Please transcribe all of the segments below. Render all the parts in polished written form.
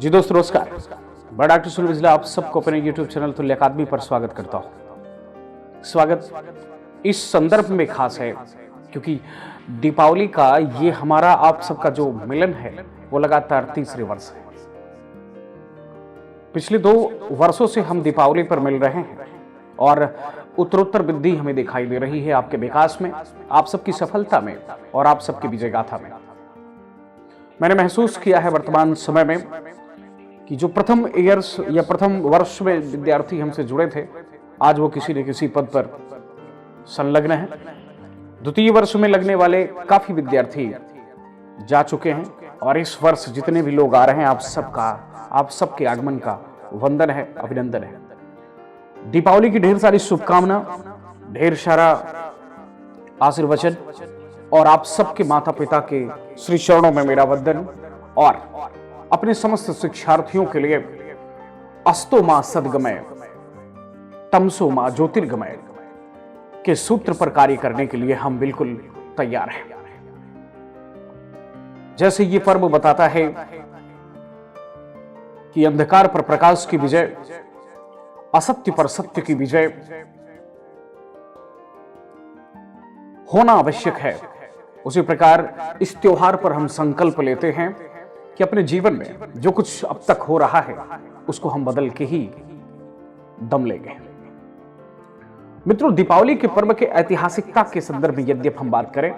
जी दोस्तों नमस्कार। मैं डॉक्टर सुनील बिजला आप सबको अपने YouTube चैनल तुल्य अकादमी पर स्वागत करता हूँ। स्वागत इस संदर्भ में खास है क्योंकि दीपावली का ये हमारा आप सबका जो मिलन है वो लगातार तीसरे वर्ष है। पिछले 2 वर्षों से हम दीपावली पर मिल रहे हैं और उत्तरोत्तर वृद्धि हमें दिखाई दे रही है आपके विकास में, आप सबकी सफलता में और आप सबकी विजय गाथा में। मैंने महसूस किया है वर्तमान समय में कि जो प्रथम ईयर्स या प्रथम वर्ष में विद्यार्थी हमसे जुड़े थे, आज वो किसी न किसी पद पर संलग्न हैं। द्वितीय वर्ष में लगने वाले काफी विद्यार्थी जा चुके हैं और इस वर्ष जितने भी लोग आ रहे हैं आप सबके आगमन का वंदन है, अभिनंदन है। दीपावली की ढेर सारी शुभकामना, ढेर सारा आशीर्वचन और आप सबके माता पिता के श्री चरणों में मेरा वंदन और अपने समस्त शिक्षार्थियों के लिए अस्तो मां सद्गमय तमसो मां ज्योतिर्गमय के सूत्र पर कार्य करने के लिए हम बिल्कुल तैयार हैं। जैसे ये पर्व बताता है कि अंधकार पर प्रकाश की विजय, असत्य पर सत्य की विजय होना आवश्यक है, उसी प्रकार इस त्योहार पर हम संकल्प लेते हैं कि अपने जीवन में जो कुछ अब तक हो रहा है उसको हम बदल के ही दम लेंगे। मित्रों, दीपावली के पर्व के ऐतिहासिकता के संदर्भ में यदि हम बात करें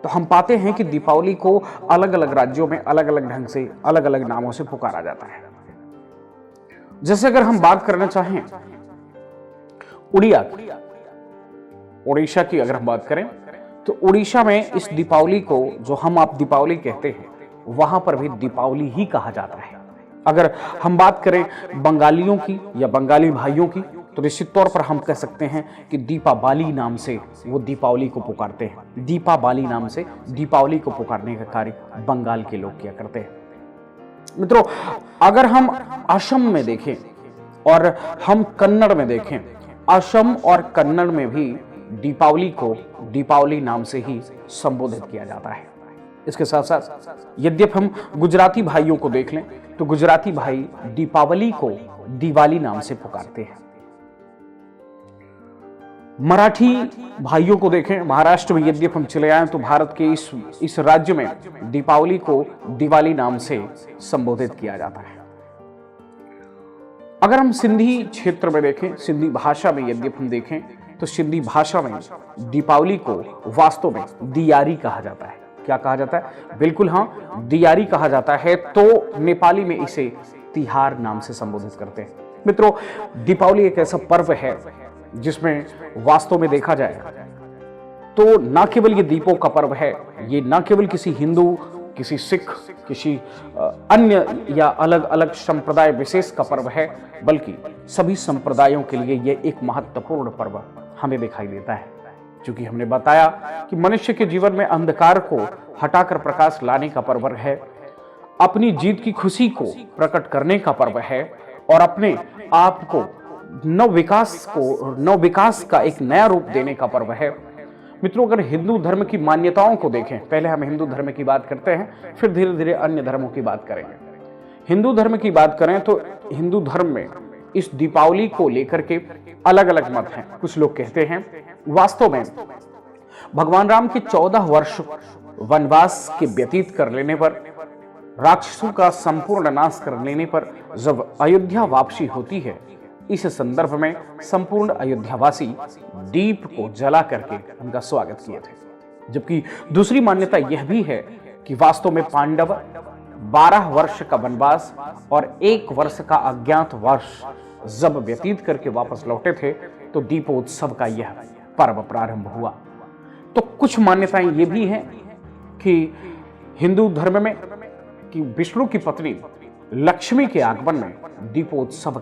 तो हम पाते हैं कि दीपावली को अलग अलग राज्यों में अलग अलग ढंग से अलग अलग नामों से पुकारा जाता है। जैसे अगर हम बात करना चाहें उड़ीसा की अगर हम बात करें तो उड़ीसा में इस दीपावली को जो आप दीपावली कहते हैं वहां पर भी दीपावली ही कहा जाता है। अगर हम बात करें बंगालियों की या बंगाली भाइयों की तो निश्चित तौर पर हम कह सकते हैं कि दीपावली नाम से वो दीपावली को पुकारते हैं। दीपावली नाम से दीपावली को पुकारने का कार्य बंगाल के लोग किया करते हैं। मित्रों, अगर हम असम में देखें और हम कन्नड़ में देखें, असम और कन्नड़ में भी दीपावली को दीपावली नाम से ही संबोधित किया जाता है। इसके साथ साथ यद्यप हम गुजराती भाइयों को देख लें तो गुजराती भाई दीपावली को दिवाली नाम से पुकारते हैं। मराठी भाइयों को देखें, महाराष्ट्र में यद्यप हम चले आए तो भारत के इस राज्य में दीपावली को दिवाली नाम से संबोधित किया जाता है। अगर हम सिंधी क्षेत्र में देखें, सिंधी भाषा में यद्यप हम देखें तो सिंधी भाषा में दीपावली को वास्तव में दियारी कहा जाता है। क्या कहा जाता है? बिल्कुल हाँ, दियारी कहा जाता है। तो नेपाली में इसे तिहार नाम से संबोधित करते हैं। मित्रों, दीपावली एक ऐसा पर्व है जिसमें वास्तव में देखा जाए तो ना केवल ये दीपों का पर्व है, ये ना केवल किसी हिंदू, किसी सिख, किसी अन्य या अलग अलग संप्रदाय विशेष का पर्व है, बल्कि सभी संप्रदायों के लिए ये एक महत्वपूर्ण पर्व हमें दिखाई देता है। क्योंकि हमने बताया कि मनुष्य के जीवन में अंधकार को हटाकर प्रकाश लाने का पर्व है, अपनी जीत की खुशी को प्रकट करने का पर्व है और अपने आप को नव विकास का एक नया रूप देने का पर्व है। मित्रों, अगर हिंदू धर्म की मान्यताओं को देखें, पहले हम हिंदू धर्म की बात करते हैं, फिर धीरे धीरे अन्य धर्मों की बात करेंगे। हिंदू धर्म की बात करें तो हिंदू धर्म में इस दीपावली को लेकर के अलग अलग मत हैं। कुछ लोग कहते हैं वास्तव में भगवान राम के 14 वर्ष वनवास के व्यतीत कर लेने पर, राक्षसों का संपूर्ण नाश कर लेने पर जब अयोध्या वापसी होती है, इस संदर्भ में संपूर्ण अयोध्यावासी दीप को जला करके उनका स्वागत किए थे। जबकि दूसरी मान्यता यह भी है कि वास्तव में पांडव 12 वर्ष का वनवास और 1 वर्ष का अज्ञात वर्ष जब व्यतीत करके वापस लौटे थे तो दीपोत्सव का यह पर्व प्रारंभ हुआ। तो कुछ मान्यताएं ये भी हैं कि हिंदू धर्म में कि विष्णु की पत्नी लक्ष्मी के आगमन में दीपोत्सव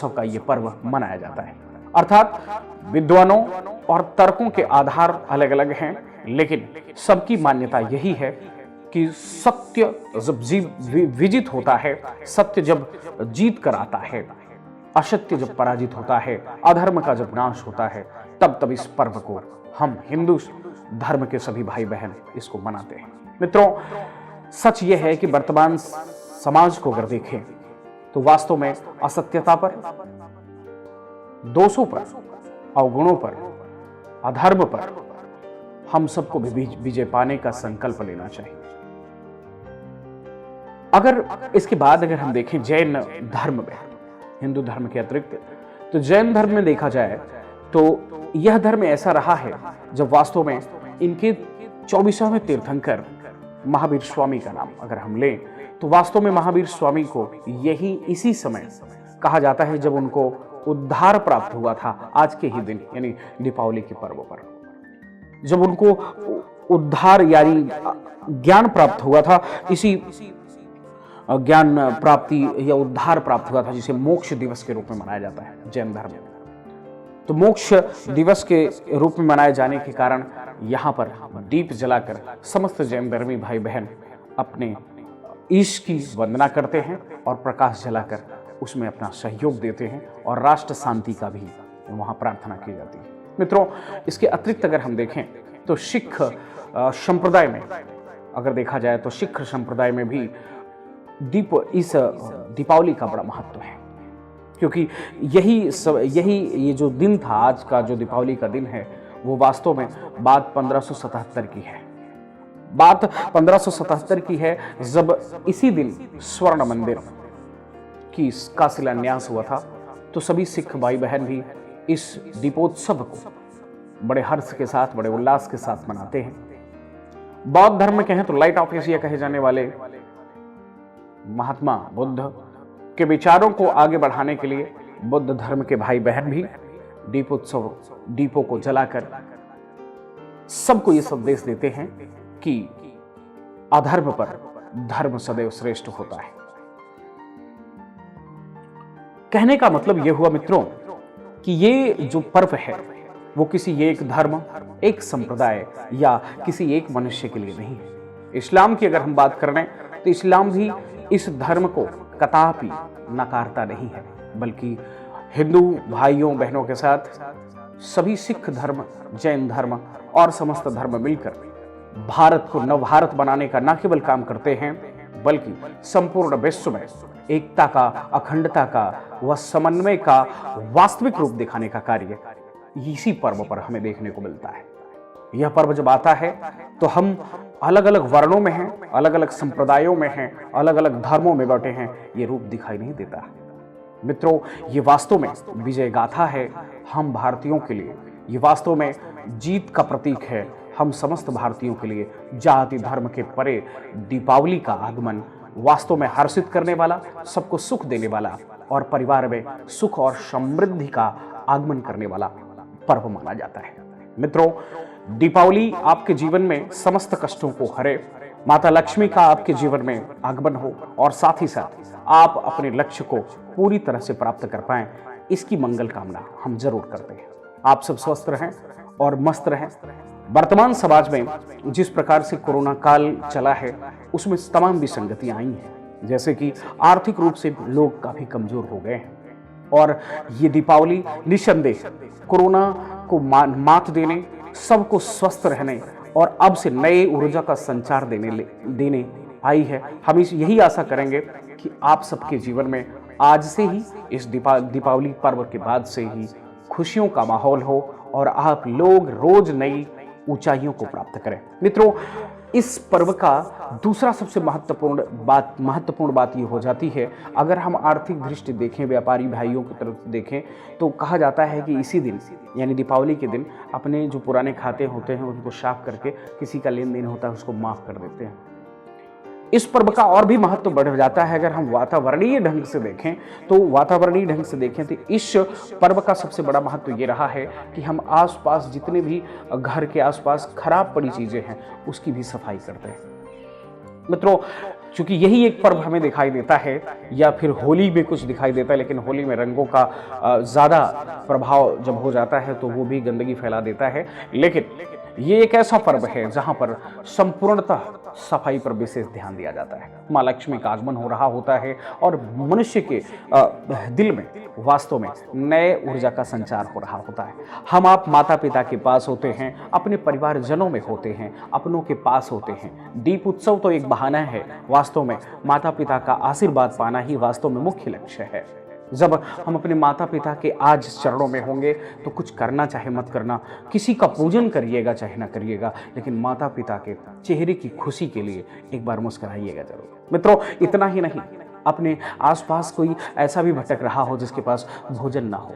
का यह पर्व मनाया जाता है। अर्थात विद्वानों और तर्कों के आधार अलग अलग हैं, लेकिन सबकी मान्यता यही है कि सत्य जब विजित होता है, सत्य जब जीत कर आता है, असत्य जब पराजित होता है, अधर्म का जब नाश होता है, तब इस पर्व को हम हिंदू धर्म के सभी भाई बहन इसको मनाते हैं। मित्रों, सच यह है कि वर्तमान समाज को अगर देखें तो वास्तव में असत्यता पर, दोषों पर, अवगुणों पर, अधर्म पर हम सबको भी विजय पाने का संकल्प लेना चाहिए। अगर इसके बाद अगर हम देखें जैन धर्म में, हिंदू धर्म के अतिरिक्त, तो जैन धर्म में देखा जाए तो यह धर्म ऐसा रहा है जब वास्तव में इनके 24वें तीर्थंकर महावीर स्वामी का नाम अगर हम लें तो वास्तव में महावीर स्वामी को यही इसी समय कहा जाता है जब उनको उद्धार प्राप्त हुआ था, आज के ही दिन यानी दीपावली के पर्व पर, जब उनको उद्धार यानी ज्ञान प्राप्त हुआ था। इसी ज्ञान प्राप्ति या उद्धार प्राप्त हुआ था जिसे मोक्ष दिवस के रूप में मनाया जाता है जैन धर्म में। तो मोक्ष दिवस के रूप में मनाए जाने के कारण यहाँ पर दीप जलाकर समस्त जैन धर्मी भाई बहन अपने ईश की वंदना करते हैं और प्रकाश जलाकर उसमें अपना सहयोग देते हैं और राष्ट्र शांति का भी वहाँ प्रार्थना की जाती है। मित्रों, इसके अतिरिक्त अगर हम देखें तो सिख संप्रदाय में अगर देखा जाए तो सिख संप्रदाय में भी इस दीपावली का बड़ा महत्व है, क्योंकि ये जो दिन था, आज का जो दीपावली का दिन है, वो वास्तव में बात 1577 की है। बात 1577 की है जब इसी दिन स्वर्ण मंदिर का शिलान्यास हुआ था। तो सभी सिख भाई बहन भी इस दीपोत्सव को बड़े हर्ष के साथ, बड़े उल्लास के साथ मनाते हैं। बौद्ध धर्म में कहें तो लाइट ऑफ एशिया कहे जाने वाले महात्मा बुद्ध के विचारों को आगे बढ़ाने के लिए बुद्ध धर्म के भाई बहन भी दीपोत्सव, दीपों को जलाकर सबको ये संदेश देते हैं कि अधर्म पर धर्म सदैव श्रेष्ठ होता है। कहने का मतलब यह हुआ मित्रों कि ये जो पर्व है वो किसी एक धर्म, एक संप्रदाय या किसी एक मनुष्य के लिए नहीं है। इस्लाम की अगर हम बात कर रहे हैं तो इस्लाम भी इस धर्म को कदापि नकारता नहीं है, बल्कि हिंदू भाइयों बहनों के साथ सभी सिख धर्म, जैन धर्म और समस्त धर्म मिलकर भारत को नवभारत बनाने का न केवल काम करते हैं, बल्कि संपूर्ण विश्व में एकता का, अखंडता का व समन्वय का वास्तविक रूप दिखाने का कार्य इसी पर्व पर हमें देखने को मिलता है। यह पर्व जब आता है तो हम अलग अलग वर्णों में हैं, अलग अलग संप्रदायों में हैं, अलग अलग धर्मों में बैठे हैं, ये रूप दिखाई नहीं देता। मित्रों, ये वास्तव में विजय गाथा है हम भारतीयों के लिए। ये वास्तव में जीत का प्रतीक है हम समस्त भारतीयों के लिए। जाति धर्म के परे दीपावली का आगमन वास्तव में हर्षित करने वाला, सबको सुख देने वाला और परिवार में सुख और समृद्धि का आगमन करने वाला पर्व माना जाता है। मित्रों, दीपावली आपके जीवन में समस्त कष्टों को हरे, माता लक्ष्मी का आपके जीवन में आगमन हो और साथ ही साथ आप अपने लक्ष्य को पूरी तरह से प्राप्त कर पाएं, इसकी मंगल कामना हम जरूर करते हैं। आप सब स्वस्थ रहें और मस्त रहें। वर्तमान समाज में जिस प्रकार से कोरोना काल चला है उसमें तमाम विसंगतियां आई हैं, जैसे कि आर्थिक रूप से लोग काफी कमजोर हो गए हैं और ये दीपावली निसंदेह कोरोना को मात देने, सबको स्वस्थ रहने और अब से नए ऊर्जा का संचार देने आई है। हम यही आशा करेंगे कि आप सबके जीवन में आज से ही इस दीपावली पर्व के बाद से ही खुशियों का माहौल हो और आप लोग रोज नई ऊंचाइयों को प्राप्त करें। मित्रों, इस पर्व का दूसरा सबसे महत्वपूर्ण बात ये हो जाती है, अगर हम आर्थिक दृष्टि देखें, व्यापारी भाइयों की तरफ देखें, तो कहा जाता है कि इसी दिन यानी दीपावली के दिन अपने जो पुराने खाते होते हैं उनको साफ करके किसी का लेन देन होता है उसको माफ कर देते हैं। इस पर्व का और भी महत्व बढ़ जाता है अगर हम वातावरणीय ढंग से देखें तो इस पर्व का सबसे बड़ा महत्व ये रहा है कि हम आसपास जितने भी घर के आसपास खराब पड़ी चीजें हैं उसकी भी सफाई करते हैं। मित्रों, चूंकि यही एक पर्व हमें दिखाई देता है, या फिर होली में कुछ दिखाई देता है, लेकिन होली में रंगों का ज्यादा प्रभाव जब हो जाता है तो वो भी गंदगी फैला देता है, लेकिन ये एक ऐसा पर्व है जहां पर संपूर्णतः सफाई पर विशेष ध्यान दिया जाता है। माँ लक्ष्मी का आगमन हो रहा होता है और मनुष्य के दिल में वास्तव में नए ऊर्जा का संचार हो रहा होता है। हम आप माता पिता के पास होते हैं, अपने परिवारजनों में होते हैं, अपनों के पास होते हैं। दीप उत्सव तो एक बहाना है, वास्तव में माता पिता का आशीर्वाद पाना ही वास्तव में मुख्य लक्ष्य है। जब हम अपने माता पिता के आज चरणों में होंगे तो कुछ करना चाहे मत करना, किसी का पूजन करिएगा चाहे ना करिएगा, लेकिन माता पिता के चेहरे की खुशी के लिए एक बार मुस्कुराइएगा जरूर। मित्रों, इतना ही नहीं, अपने आसपास कोई ऐसा भी भटक रहा हो जिसके पास भोजन ना हो,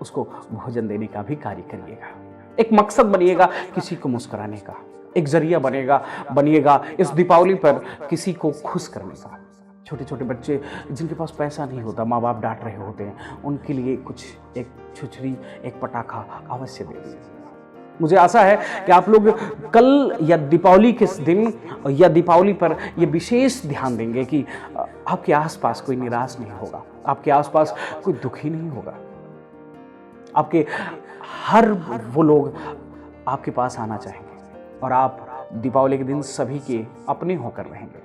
उसको भोजन देने का भी कार्य करिएगा। एक मकसद बनिएगा किसी को मुस्कुराने का, एक जरिया बनिएगा इस दीपावली पर किसी को खुश करने का। छोटे छोटे बच्चे जिनके पास पैसा नहीं होता, माँ बाप डांट रहे होते हैं, उनके लिए कुछ एक छुछड़ी, एक पटाखा अवश्य दे दीजिए। मुझे आशा है कि आप लोग कल या दीपावली के दिन या दीपावली पर ये विशेष ध्यान देंगे कि आपके आसपास कोई निराश नहीं होगा, आपके आसपास कोई दुखी नहीं होगा, आपके हर वो लोग आपके पास आना चाहेंगे और आप दीपावली के दिन सभी के अपने होकर रहेंगे।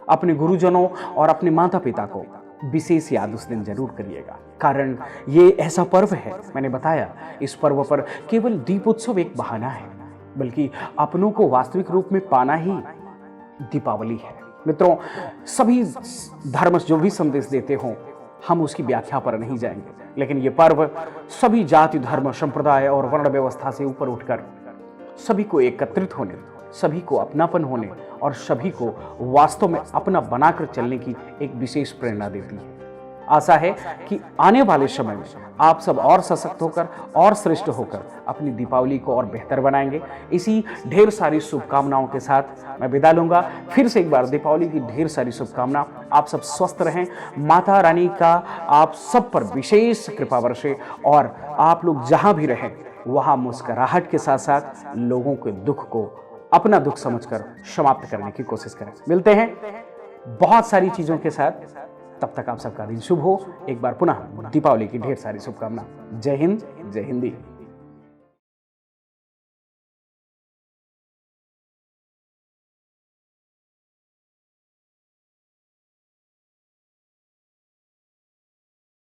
अपने गुरुजनों और अपने माता पिता को विशेष याद उस दिन जरूर करिएगा, कारण ये ऐसा पर्व है, मैंने बताया इस पर्व पर केवल दीपोत्सव एक बहाना है, बल्कि अपनों को वास्तविक रूप में पाना ही दीपावली है। मित्रों, सभी धर्म जो भी संदेश देते हों, हम उसकी व्याख्या पर नहीं जाएंगे, लेकिन ये पर्व सभी जाति, धर्म, संप्रदाय और वर्ण व्यवस्था से ऊपर उठकर सभी को एकत्रित होने, सभी को अपनापन होने और सभी को वास्तव में अपना बनाकर चलने की एक विशेष प्रेरणा देती है। आशा है कि आने वाले समय में आप सब और सशक्त होकर और श्रेष्ठ होकर अपनी दीपावली को और बेहतर बनाएंगे। इसी ढेर सारी शुभकामनाओं के साथ मैं विदा लूंगा। फिर से एक बार दीपावली की ढेर सारी शुभकामना। आप सब स्वस्थ रहें, माता रानी का आप सब पर विशेष कृपा बरसे और आप लोग जहां भी रहें वहां मुस्कुराहट के साथ साथ लोगों के दुख को अपना दुख समझकर समाप्त करने की कोशिश करें। मिलते हैं बहुत सारी चीजों के साथ, तब तक आप सबका दिन शुभ हो। एक बार पुनः दीपावली की ढेर सारी शुभकामना। जय हिंद, जय हिंदी।